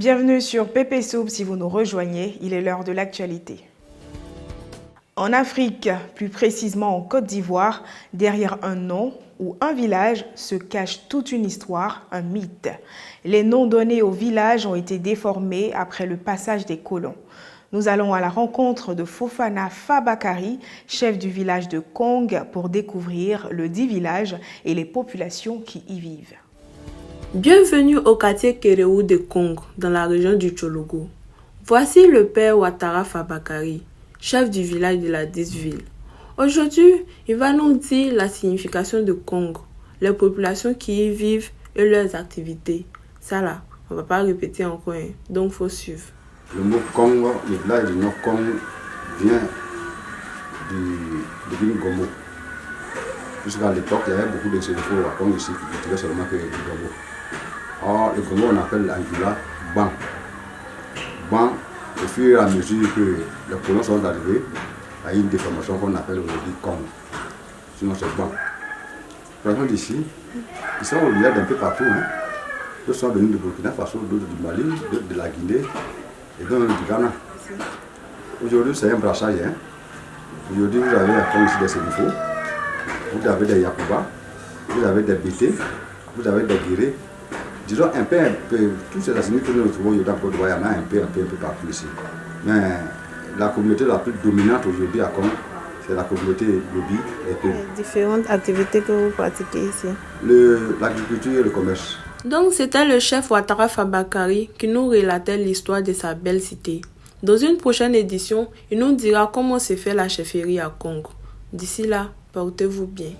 Bienvenue sur Pépé Soup si vous nous rejoignez, il est l'heure de l'actualité. En Afrique, plus précisément en Côte d'Ivoire, derrière un nom ou un village se cache toute une histoire, un mythe. Les noms donnés aux villages ont été déformés après le passage des colons. Nous allons à la rencontre de Fofana Fabakary, chef du village de Kong, pour découvrir le dit village et les populations qui y vivent. Bienvenue au quartier Kéréou de Kong, dans la région du Tchologo. Voici le père Ouattara Fabakary, chef du village de la dite ville. Aujourd'hui, il va nous dire la signification de Kong, les populations qui y vivent et leurs activités. Ça là, on ne va pas répéter encore, donc il faut suivre. Le mot Kong, le village du Nord Kong, vient de Bingomo. Jusqu'à l'époque, il y avait beaucoup de sénéfaux à Kong ici qui cultivaient seulement que le Gomo. Or, le Gomo, on appelle l'Angula Ban. Ban, au fur et à mesure que les colons sont arrivés, il y a eu une déformation qu'on appelle aujourd'hui Kong. Sinon, c'est Ban. Les gens d'ici, ils sont au village d'un peu partout. D'autres sont venus de Burkina Faso, d'autres du Mali, d'autres de la Guinée. Et donc du Ghana. Aujourd'hui, c'est un brassage. Aujourd'hui, vous avez à Kong ici des sénéfaux, vous avez des Yakuba, vous avez des Bété, vous avez des Guéré. Disons un peu, tous ces ethnies que nous retrouvons aujourd'hui en Côte d'Ivoire, il y en a un peu partout ici. Mais la communauté la plus dominante aujourd'hui à Kong, c'est la communauté Lobi et Pé. Les différentes activités que vous pratiquez ici. L'agriculture et le commerce. Donc, c'était le chef Ouattara Fabakary qui nous relatait l'histoire de sa belle cité. Dans une prochaine édition, il nous dira comment se fait la chefferie à Kong. D'ici là, portez-vous bien.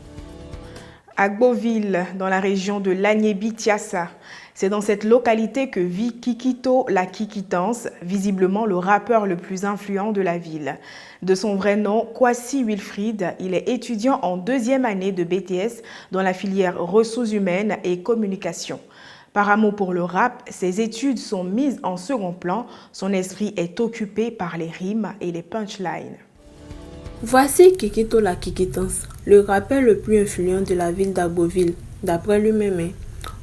À Gboville, dans la région de l'Agnébi-Tiassa, c'est dans cette localité que vit Kikito la Kikitance, visiblement le rappeur le plus influent de la ville. De son vrai nom, Kwasi Wilfried, il est étudiant en 2e année de BTS dans la filière ressources humaines et communication. Par amour pour le rap, ses études sont mises en second plan. Son esprit est occupé par les rimes et les punchlines. Voici Kikito la Kikitance, le rappeur le plus influent de la ville d'Agboville, d'après lui-même.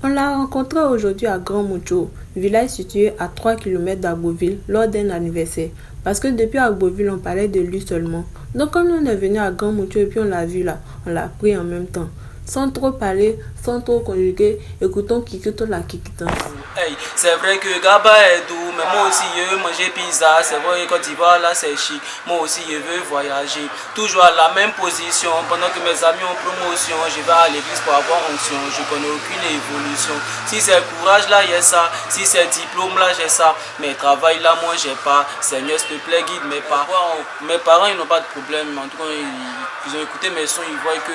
On l'a rencontré aujourd'hui à Grand Moucho, village situé à 3 km d'Agboville, lors d'un anniversaire. Parce que depuis Agboville, on parlait de lui seulement. Donc quand on est venu à Grand Moucho et puis on l'a vu là, on l'a pris en même temps. Sans trop parler, sans trop conjuguer, écoutons Kikito la Kikitance. Hey, c'est vrai que Gaba est doux, mais moi aussi je veux manger pizza. C'est vrai que Côte d'Ivoire là c'est chic, moi aussi je veux voyager. Toujours à la même position, pendant que mes amis ont promotion, je vais à l'église pour avoir onction. Je connais aucune évolution. Si c'est courage là j'ai ça, si c'est diplôme là j'ai ça, mais travail là moi j'ai pas. Seigneur s'il te plaît guide mes parents. Mes parents ils n'ont pas de problème, en tout cas ils ont écouté mes sons, ils voient que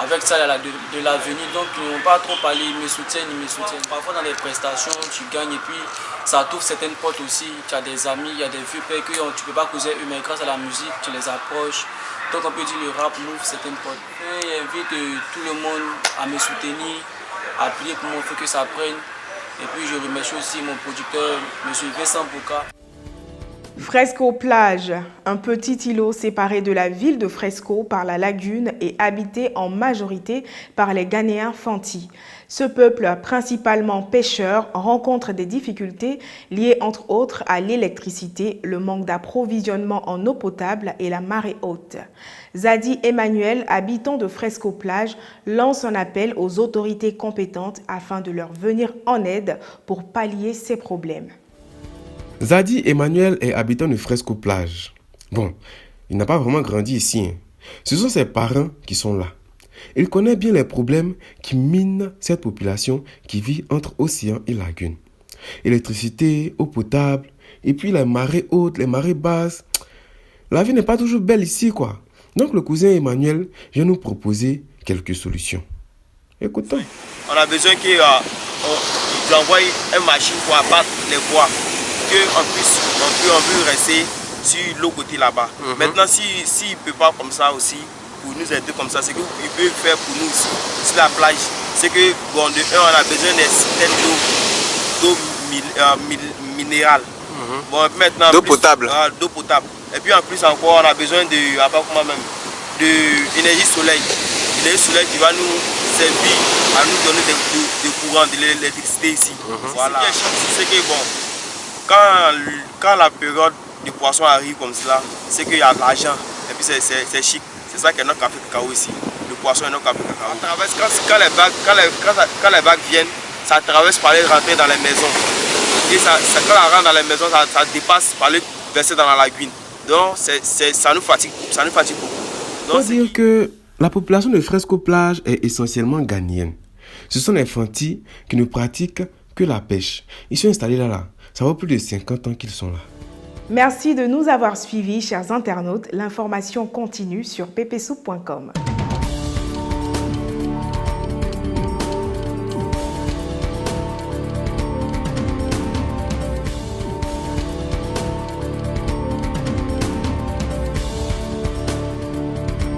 avec ça, il y a de l'avenir, donc ils n'ont pas trop parlé, ils me soutiennent. Parfois dans les prestations, tu gagnes et puis ça t'ouvre certaines portes aussi. Tu as des amis, il y a des vieux pères que tu ne peux pas causer eux, mais grâce à la musique, tu les approches. Donc on peut dire le rap ouvre certaines portes. Et j'invite tout le monde à me soutenir, à prier pour moi, il faut que ça prenne. Et puis je remercie aussi mon producteur, M. Vincent Bouka. Fresco Plage, un petit îlot séparé de la ville de Fresco par la lagune et habité en majorité par les Ghanéens Fanti. Ce peuple, principalement pêcheur, rencontre des difficultés liées entre autres à l'électricité, le manque d'approvisionnement en eau potable et la marée haute. Zadi Emmanuel, habitant de Fresco Plage, lance un appel aux autorités compétentes afin de leur venir en aide pour pallier ces problèmes. Zadi Emmanuel est habitant de Fresco Plage. Bon, il n'a pas vraiment grandi ici. Ce sont ses parents qui sont là. Il connaît bien les problèmes qui minent cette population qui vit entre océan et lagune. Électricité, eau potable, et puis les marées hautes, les marées basses. La vie n'est pas toujours belle ici, quoi. Donc le cousin Emmanuel vient nous proposer quelques solutions. Écoutons. On a besoin qu'ils envoient une machine pour abattre les bois. On peut rester sur l'autre côté là-bas. Maintenant, s'il ne peut pas comme ça aussi, pour nous aider comme ça, c'est qu'il peut faire pour nous ici, sur la plage. C'est que, bon, de un, on a besoin des systèmes d'eau minérale. Bon, maintenant, d'eau potable. D'eau potable. Et puis en plus encore, on a besoin d'énergie soleil. L'énergie soleil qui va nous servir à nous donner du courant, de l'électricité ici. Voilà. Ce qui est chiant, c'est que bon, quand la période du poisson arrive comme cela, c'est qu'il y a de l'argent. Et puis c'est chic. C'est ça qui est notre café cacao ici. Le poisson est notre café cacao. On traverse, quand les vagues viennent, ça traverse par les rentrer dans les maisons. Et quand ça rentre dans les maisons, ça dépasse par les verser dans la lagune. Donc ça nous fatigue beaucoup. Il faut dire que la population de Fresco Plage est essentiellement ghanéenne. Ce sont les Fanti qui ne pratiquent que la pêche. Ils sont installés là. Ça fait plus de 50 ans qu'ils sont là. Merci de nous avoir suivis, chers internautes. L'information continue sur ppsoup.com.